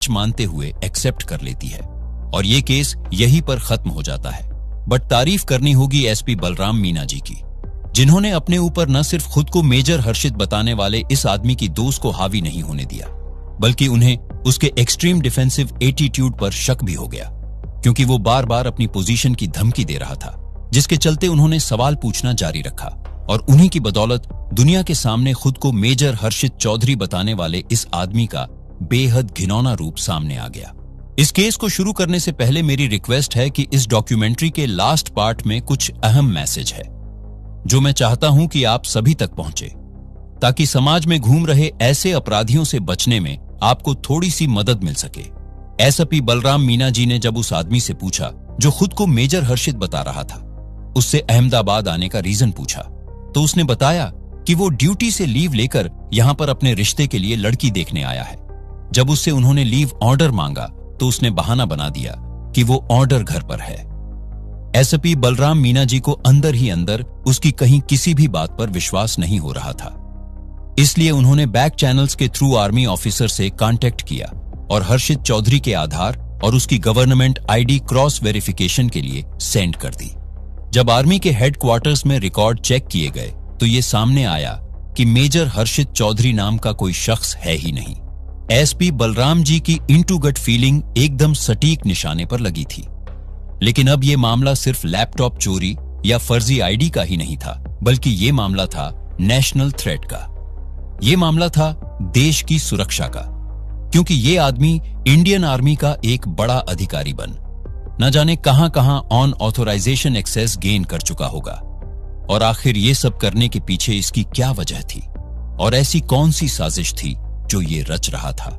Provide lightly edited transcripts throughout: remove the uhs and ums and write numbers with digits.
सच मानते हुए एक्सेप्ट कर लेती है और ये केस यहीं पर खत्म हो जाता है। बट तारीफ करनी होगी एसपी बलराम मीना जी की, जिन्होंने अपने ऊपर न सिर्फ खुद को मेजर हर्षित बताने वाले इस आदमी की दोस्त को हावी नहीं होने दिया, बल्कि उन्हें उसके एक्सट्रीम डिफेंसिव एटीट्यूड पर शक भी हो गया, क्योंकि वो बार बार अपनी पोजीशन की धमकी दे रहा था, जिसके चलते उन्होंने सवाल पूछना जारी रखा और उन्हीं की बदौलत दुनिया के सामने खुद को मेजर हर्षित चौधरी बताने वाले इस आदमी का बेहद घिनौना रूप सामने आ गया। इस केस को शुरू करने से पहले मेरी रिक्वेस्ट है कि इस डॉक्यूमेंट्री के लास्ट पार्ट में कुछ अहम मैसेज है जो मैं चाहता हूं कि आप सभी तक पहुंचे, ताकि समाज में घूम रहे ऐसे अपराधियों से बचने में आपको थोड़ी सी मदद मिल सके। एसपी बलराम मीना जी ने जब उस आदमी से पूछा जो खुद को मेजर हर्षित बता रहा था, उससे अहमदाबाद आने का रीजन पूछा, तो उसने बताया कि वो ड्यूटी से लीव लेकर यहां पर अपने रिश्ते के लिए लड़की देखने आया है। जब उससे उन्होंने लीव ऑर्डर मांगा तो उसने बहाना बना दिया कि वो ऑर्डर घर पर है। एसपी बलराम मीना जी को अंदर ही अंदर उसकी कहीं किसी भी बात पर विश्वास नहीं हो रहा था, इसलिए उन्होंने बैक चैनल्स के थ्रू आर्मी ऑफिसर से कांटेक्ट किया और हर्षित चौधरी के आधार और उसकी गवर्नमेंट आईडी क्रॉस वेरिफिकेशन के लिए सेंड कर दी। जब आर्मी के हेडक्वार्टर्स में रिकॉर्ड चेक किए गए तो ये सामने आया कि मेजर हर्षित चौधरी नाम का कोई शख्स है ही नहीं। एसपी बलराम जी की इनटू गट फीलिंग एकदम सटीक निशाने पर लगी थी। लेकिन अब यह मामला सिर्फ लैपटॉप चोरी या फर्जी आईडी का ही नहीं था, बल्कि यह मामला था नेशनल थ्रेट का। यह मामला था देश की सुरक्षा का, क्योंकि यह आदमी इंडियन आर्मी का एक बड़ा अधिकारी बन न जाने कहां कहां ऑन ऑथोराइजेशन एक्सेस गेन कर चुका होगा। और आखिर ये सब करने के पीछे इसकी क्या वजह थी और ऐसी कौन सी साजिश थी जो ये रच रहा था?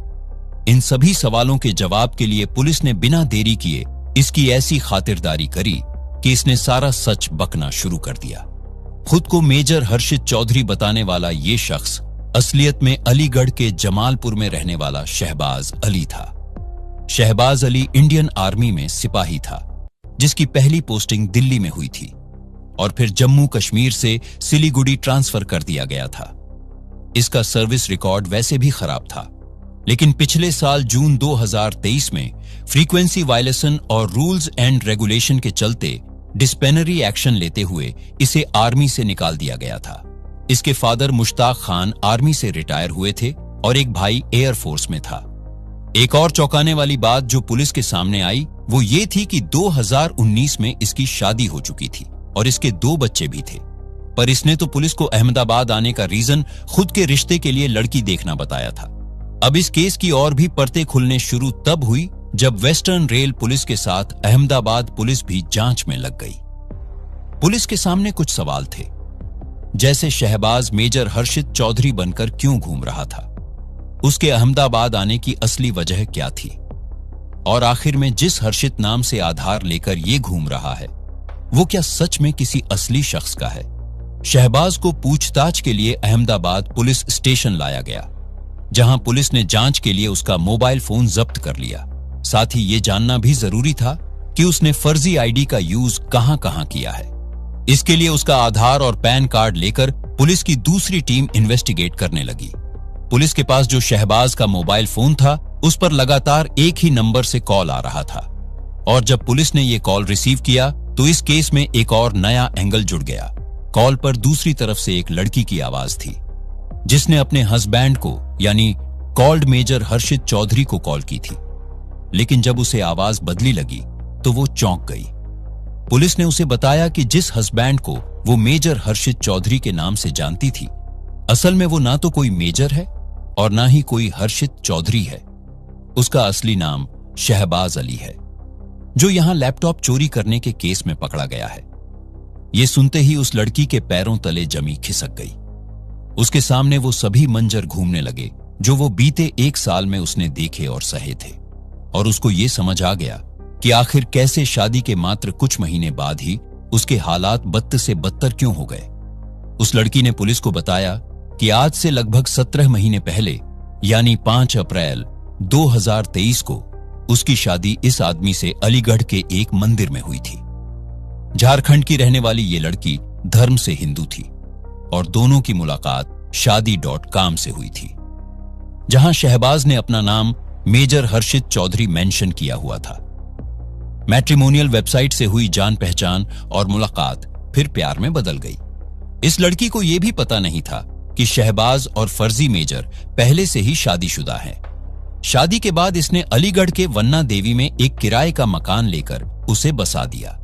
इन सभी सवालों के जवाब के लिए पुलिस ने बिना देरी किए इसकी ऐसी खातिरदारी करी कि इसने सारा सच बकना शुरू कर दिया। खुद को मेजर हर्षित चौधरी बताने वाला ये शख्स असलियत में अलीगढ़ के जमालपुर में रहने वाला शहबाज अली था। शहबाज अली इंडियन आर्मी में सिपाही था, जिसकी पहली पोस्टिंग दिल्ली में हुई थी और फिर जम्मू कश्मीर से सिलीगुड़ी ट्रांसफर कर दिया गया था। इसका सर्विस रिकॉर्ड वैसे भी खराब था, लेकिन पिछले साल जून 2023 में फ्रीक्वेंसी वायलेशन और रूल्स एंड रेगुलेशन के चलते डिस्पेनरी एक्शन लेते हुए इसे आर्मी से निकाल दिया गया था। इसके फादर मुश्ताक खान आर्मी से रिटायर हुए थे और एक भाई एयरफोर्स में था। एक और चौंकाने वाली बात जो पुलिस के सामने आई वो ये थी कि 2019 में इसकी शादी हो चुकी थी और इसके 2 बच्चे भी थे। पर इसने तो पुलिस को अहमदाबाद आने का रीजन खुद के रिश्ते के लिए लड़की देखना बताया था। अब इस केस की और भी परतें खुलने शुरू तब हुई जब वेस्टर्न रेल पुलिस के साथ अहमदाबाद पुलिस भी जांच में लग गई। पुलिस के सामने कुछ सवाल थे, जैसे शहबाज मेजर हर्षित चौधरी बनकर क्यों घूम रहा था, उसके अहमदाबाद आने की असली वजह क्या थी, और आखिर में जिस हर्षित नाम से आधार लेकर ये घूम रहा है वो क्या सच में किसी असली शख्स का है। शहबाज को पूछताछ के लिए अहमदाबाद पुलिस स्टेशन लाया गया, जहां पुलिस ने जांच के लिए उसका मोबाइल फोन जब्त कर लिया। साथ ही ये जानना भी जरूरी था कि उसने फर्जी आईडी का यूज कहां कहां किया है। इसके लिए उसका आधार और पैन कार्ड लेकर पुलिस की दूसरी टीम इन्वेस्टिगेट करने लगी। पुलिस के पास जो शहबाज का मोबाइल फोन था उस पर लगातार एक ही नंबर से कॉल आ रहा था, और जब पुलिस ने यह कॉल रिसीव किया तो इस केस में एक और नया एंगल जुड़ गया। कॉल पर दूसरी तरफ से एक लड़की की आवाज थी, जिसने अपने हस्बैंड को यानी कॉल्ड मेजर हर्षित चौधरी को कॉल की थी। लेकिन जब उसे आवाज बदली लगी तो वो चौंक गई। पुलिस ने उसे बताया कि जिस हस्बैंड को वो मेजर हर्षित चौधरी के नाम से जानती थी, असल में वो ना तो कोई मेजर है और ना ही कोई हर्षित चौधरी है। उसका असली नाम शहबाज अली है, जो यहां लैपटॉप चोरी करने के केस में पकड़ा गया है। ये सुनते ही उस लड़की के पैरों तले जमी खिसक गई। उसके सामने वो सभी मंजर घूमने लगे जो वो बीते 1 साल में उसने देखे और सहे थे, और उसको ये समझ आ गया कि आखिर कैसे शादी के मात्र कुछ महीने बाद ही उसके हालात बद से बदतर क्यों हो गए। उस लड़की ने पुलिस को बताया कि आज से लगभग 17 महीने पहले यानी 5 अप्रैल 2023 को उसकी शादी इस आदमी से अलीगढ़ के एक मंदिर में हुई थी। झारखंड की रहने वाली ये लड़की धर्म से हिंदू थी और दोनों की मुलाकात शादी.com से हुई थी, जहां शहबाज ने अपना नाम मेजर हर्षित चौधरी मेंशन किया हुआ था। मैट्रिमोनियल वेबसाइट से हुई जान पहचान और मुलाकात फिर प्यार में बदल गई। इस लड़की को यह भी पता नहीं था कि शहबाज और फर्जी मेजर पहले से ही शादीशुदा हैं। शादी के बाद इसने अलीगढ़ के वन्ना देवी में एक किराए का मकान लेकर उसे बसा दिया।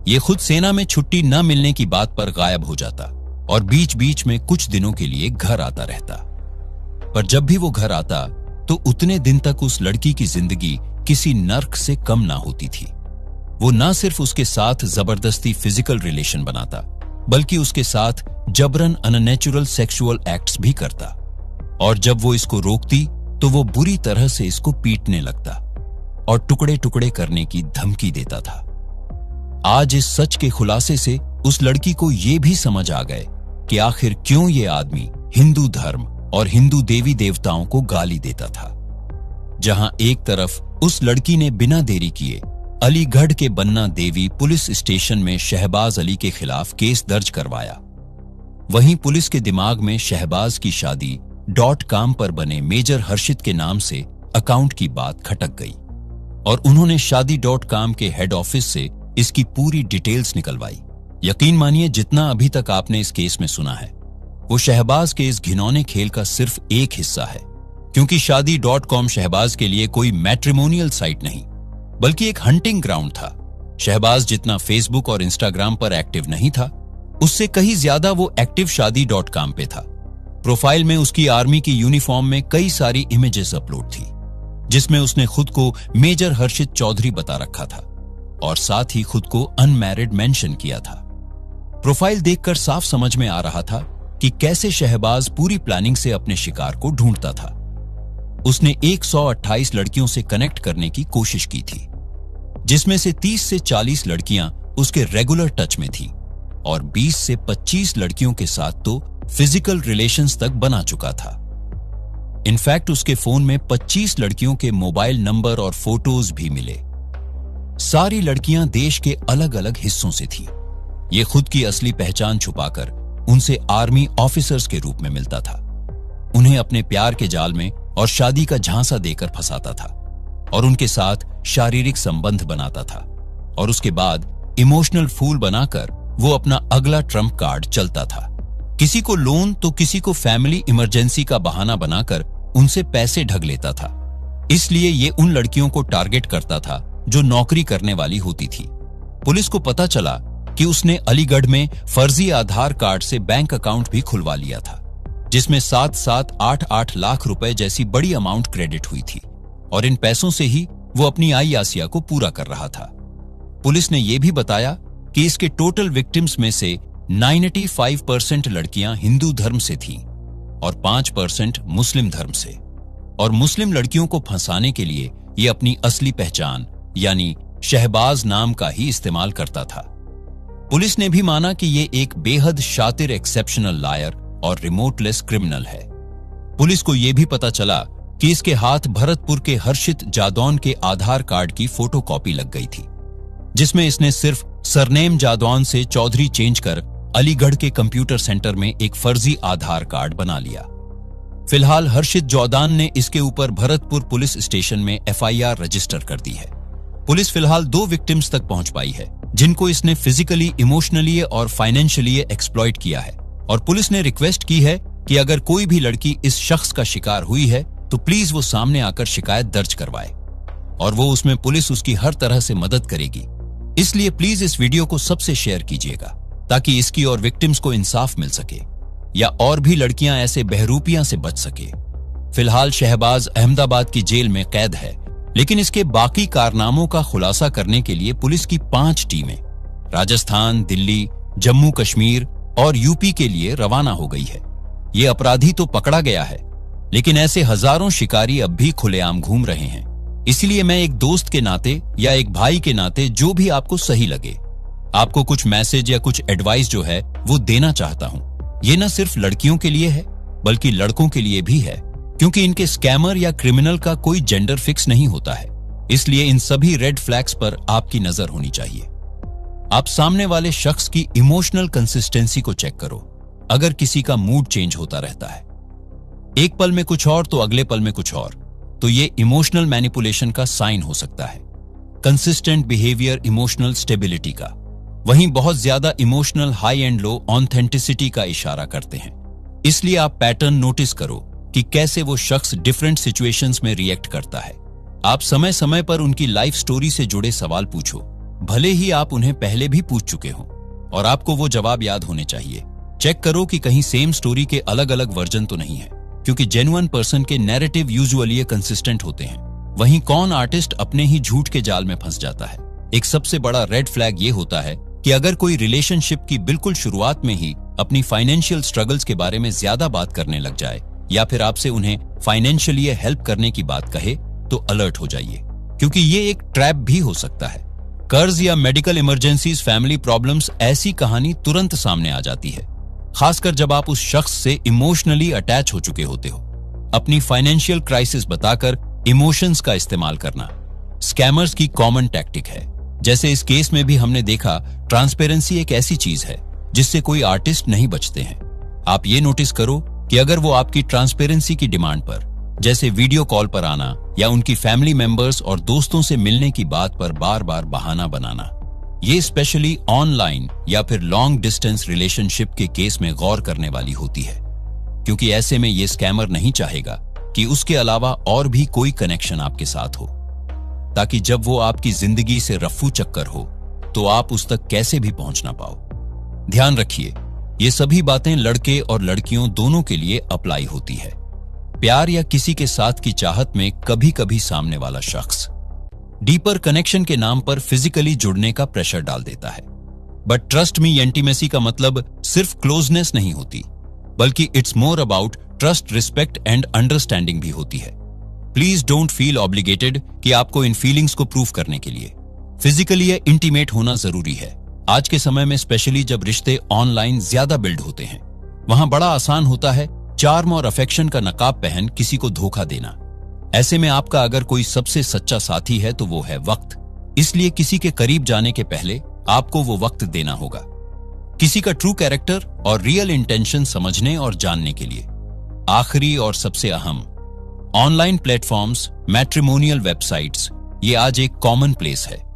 ये खुद सेना में छुट्टी न मिलने की बात पर गायब हो जाता और बीच बीच में कुछ दिनों के लिए घर आता रहता। पर जब भी वो घर आता तो उतने दिन तक उस लड़की की जिंदगी किसी नर्क से कम ना होती थी। वो ना सिर्फ उसके साथ जबरदस्ती फिजिकल रिलेशन बनाता, बल्कि उसके साथ जबरन अननेचुरल सेक्सुअल एक्ट्स भी करता। और जब वो इसको रोकती तो वो बुरी तरह से इसको पीटने लगता और टुकड़े टुकड़े करने की धमकी देता था। आज इस सच के खुलासे से उस लड़की को ये भी समझ आ गए कि आखिर क्यों ये आदमी हिंदू धर्म और हिंदू देवी देवताओं को गाली देता था। जहां एक तरफ उस लड़की ने बिना देरी किए अलीगढ़ के बन्ना देवी पुलिस स्टेशन में शहबाज अली के खिलाफ केस दर्ज करवाया, वहीं पुलिस के दिमाग में शहबाज की शादी .com पर बने मेजर हर्षित के नाम से अकाउंट की बात खटक गई और उन्होंने शादी .com के हेड ऑफिस से इसकी पूरी डिटेल्स निकलवाई। यकीन मानिए, जितना अभी तक आपने इस केस में सुना है वो शहबाज के इस घिनौने खेल का सिर्फ एक हिस्सा है, क्योंकि शादी .com शहबाज के लिए कोई मैट्रिमोनियल साइट नहीं बल्कि एक हंटिंग ग्राउंड था। शहबाज जितना फेसबुक और इंस्टाग्राम पर एक्टिव नहीं था, उससे कहीं ज्यादा वो एक्टिव शादी .com पे था। प्रोफाइल में उसकी आर्मी की यूनिफॉर्म में कई सारी इमेजेस अपलोड थी, जिसमें उसने खुद को मेजर हर्षित चौधरी बता रखा था और साथ ही खुद को अनमैरिड मेंशन किया था। प्रोफाइल देखकर साफ समझ में आ रहा था कि कैसे शहबाज पूरी प्लानिंग से अपने शिकार को ढूंढता था। उसने 128 लड़कियों से कनेक्ट करने की कोशिश की थी, जिसमें से 30 से 40 लड़कियां उसके रेगुलर टच में थी और 20 से 25 लड़कियों के साथ तो फिजिकल रिलेशंस तक बना चुका था। इनफैक्ट उसके फोन में 25 लड़कियों के मोबाइल नंबर और फोटोज भी मिले। सारी लड़कियां देश के अलग अलग हिस्सों से थी। ये खुद की असली पहचान छुपाकर उनसे आर्मी ऑफिसर्स के रूप में मिलता था, उन्हें अपने प्यार के जाल में और शादी का झांसा देकर फंसाता था और उनके साथ शारीरिक संबंध बनाता था और उसके बाद इमोशनल फूल बनाकर वो अपना अगला ट्रम्प कार्ड चलता था। किसी को लोन तो किसी को फैमिली इमरजेंसी का बहाना बनाकर उनसे पैसे ढग लेता था। इसलिए ये उन लड़कियों को टारगेट करता था जो नौकरी करने वाली होती थी। पुलिस को पता चला कि उसने अलीगढ़ में फर्जी आधार कार्ड से बैंक अकाउंट भी खुलवा लिया था, जिसमें 7-7, 8-8 लाख रुपए जैसी बड़ी अमाउंट क्रेडिट हुई थी और इन पैसों से ही वो अपनी आयासिया को पूरा कर रहा था। पुलिस ने यह भी बताया कि इसके टोटल विक्टिम्स में से 95% लड़कियां हिंदू धर्म से थीं और 5% मुस्लिम धर्म से, और मुस्लिम लड़कियों को फंसाने के लिए ये अपनी असली पहचान यानी शहबाज नाम का ही इस्तेमाल करता था। पुलिस ने भी माना कि ये एक बेहद शातिर एक्सेप्शनल लायर और रिमोटलेस क्रिमिनल है। पुलिस को यह भी पता चला कि इसके हाथ भरतपुर के हर्षित जादौन के आधार कार्ड की फोटोकॉपी लग गई थी, जिसमें इसने सिर्फ सरनेम जादौन से चौधरी चेंज कर अलीगढ़ के कंप्यूटर सेंटर में एक फर्जी आधार कार्ड बना लिया। फिलहाल हर्षित जादौन ने इसके ऊपर भरतपुर पुलिस स्टेशन में FIR रजिस्टर कर दी है। पुलिस फिलहाल 2 विक्टिम्स तक पहुंच पाई है, जिनको इसने फिजिकली, इमोशनली और फाइनेंशियली एक्सप्लॉइट किया है, और पुलिस ने रिक्वेस्ट की है कि अगर कोई भी लड़की इस शख्स का शिकार हुई है तो प्लीज वो सामने आकर शिकायत दर्ज करवाए, और वो उसमें पुलिस उसकी हर तरह से मदद करेगी। इसलिए प्लीज इस वीडियो को सबसे शेयर कीजिएगा ताकि इसकी और विक्टिम्स को इंसाफ मिल सके या और भी लड़कियां ऐसे बहरूपियां से बच सके। फिलहाल शहबाज अहमदाबाद की जेल में कैद है, लेकिन इसके बाकी कारनामों का खुलासा करने के लिए पुलिस की 5 टीमें राजस्थान, दिल्ली, जम्मू कश्मीर और यूपी के लिए रवाना हो गई है। ये अपराधी तो पकड़ा गया है, लेकिन ऐसे हजारों शिकारी अब भी खुलेआम घूम रहे हैं। इसलिए मैं एक दोस्त के नाते या एक भाई के नाते जो भी आपको सही लगे, आपको कुछ मैसेज या कुछ एडवाइस जो है वो देना चाहता हूं। ये न सिर्फ लड़कियों के लिए है बल्कि लड़कों के लिए भी है, क्योंकि इनके स्कैमर या क्रिमिनल का कोई जेंडर फिक्स नहीं होता है। इसलिए इन सभी रेड फ्लैग्स पर आपकी नजर होनी चाहिए। आप सामने वाले शख्स की इमोशनल कंसिस्टेंसी को चेक करो। अगर किसी का मूड चेंज होता रहता है, एक पल में कुछ और तो अगले पल में कुछ और, तो ये इमोशनल मैनिपुलेशन का साइन हो सकता है। कंसिस्टेंट बिहेवियर इमोशनल स्टेबिलिटी का, वहीं बहुत ज्यादा emotional high and low authenticity का इशारा करते हैं। इसलिए आप पैटर्न नोटिस करो कि कैसे वो शख्स डिफरेंट सिचुएशंस में रिएक्ट करता है। आप समय समय पर उनकी लाइफ स्टोरी से जुड़े सवाल पूछो, भले ही आप उन्हें पहले भी पूछ चुके हों और आपको वो जवाब याद होने चाहिए। चेक करो कि कहीं सेम स्टोरी के अलग अलग वर्जन तो नहीं है, क्योंकि जेन्युइन पर्सन के नैरेटिव यूजुअली कंसिस्टेंट होते हैं। वहीं कौन आर्टिस्ट अपने ही झूठ के जाल में फंस जाता है। एक सबसे बड़ा रेड फ्लैग ये होता है कि अगर कोई रिलेशनशिप की बिल्कुल शुरुआत में ही अपनी फाइनेंशियल स्ट्रगल्स के बारे में ज्यादा बात करने लग जाए या फिर आपसे उन्हें फाइनेंशियली हेल्प करने की बात कहे, तो अलर्ट हो जाइए, क्योंकि ये एक ट्रैप भी हो सकता है। कर्ज या मेडिकल इमरजेंसीज, फैमिली प्रॉब्लम्स, ऐसी कहानी तुरंत सामने आ जाती है, खासकर जब आप उस शख्स से इमोशनली अटैच हो चुके होते हो। अपनी फाइनेंशियल क्राइसिस बताकर इमोशंस का इस्तेमाल करना स्कैमर्स की कॉमन टैक्टिक है। जैसे इस केस में भी हमने देखा, ट्रांसपेरेंसी एक ऐसी चीज है जिससे कोई आर्टिस्ट नहीं बचते हैं। आप ये नोटिस करो कि अगर वो आपकी ट्रांसपेरेंसी की डिमांड पर, जैसे वीडियो कॉल पर आना या उनकी फैमिली मेंबर्स और दोस्तों से मिलने की बात पर बार बार बहाना बनाना, ये स्पेशली ऑनलाइन या फिर लॉन्ग डिस्टेंस रिलेशनशिप के केस में गौर करने वाली होती है, क्योंकि ऐसे में ये स्कैमर नहीं चाहेगा कि उसके अलावा और भी कोई कनेक्शन आपके साथ हो, ताकि जब वो आपकी जिंदगी से रफ्फू चक्कर हो तो आप उस तक कैसे भी पहुंच ना पाओ। ध्यान रखिए, ये सभी बातें लड़के और लड़कियों दोनों के लिए अप्लाई होती है। प्यार या किसी के साथ की चाहत में कभी कभी सामने वाला शख्स डीपर कनेक्शन के नाम पर फिजिकली जुड़ने का प्रेशर डाल देता है। बट ट्रस्ट मी, इंटीमेसी का मतलब सिर्फ क्लोजनेस नहीं होती, बल्कि it's more about trust, respect and understanding भी होती है। प्लीज डोंट फील ऑब्लिगेटेड कि आपको इन फीलिंग्स को प्रूव करने के लिए फिजिकली इंटीमेट होना जरूरी है। आज के समय में स्पेशली जब रिश्ते ऑनलाइन ज्यादा बिल्ड होते हैं, वहां बड़ा आसान होता है चार्म और अफेक्शन का नकाब पहन किसी को धोखा देना। ऐसे में आपका अगर कोई सबसे सच्चा साथी है तो वो है वक्त। इसलिए किसी के करीब जाने के पहले आपको वो वक्त देना होगा, किसी का ट्रू कैरेक्टर और रियल इंटेंशन समझने और जानने के लिए। आखिरी और सबसे अहम, ऑनलाइन प्लेटफॉर्म्स, मैट्रिमोनियल वेबसाइट्स, ये आज एक कॉमन प्लेस है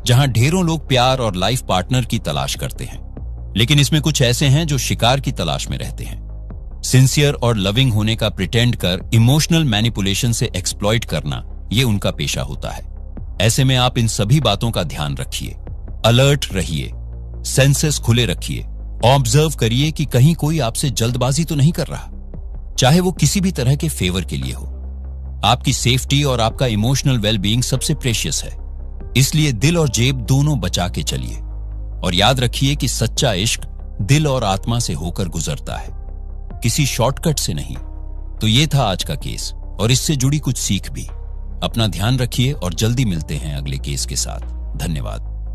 जहां ढेरों लोग प्यार और लाइफ पार्टनर की तलाश करते हैं। लेकिन इसमें कुछ ऐसे हैं जो शिकार की तलाश में रहते हैं। सिंसियर और लविंग होने का प्रिटेंड कर इमोशनल मैनिपुलेशन से एक्सप्लॉइट करना, ये उनका पेशा होता है। ऐसे में आप इन सभी बातों का ध्यान रखिए, अलर्ट रहिए, सेंसेस खुले रखिए, ऑब्जर्व करिए कि कहीं कोई आपसे जल्दबाजी तो नहीं कर रहा, चाहे वो किसी भी तरह के फेवर के लिए हो। आपकी सेफ्टी और आपका इमोशनल वेलबीइंग सबसे प्रेशियस है, इसलिए दिल और जेब दोनों बचा के चलिए। और याद रखिए कि सच्चा इश्क दिल और आत्मा से होकर गुजरता है, किसी शॉर्टकट से नहीं। तो ये था आज का केस और इससे जुड़ी कुछ सीख भी। अपना ध्यान रखिए और जल्दी मिलते हैं अगले केस के साथ। धन्यवाद।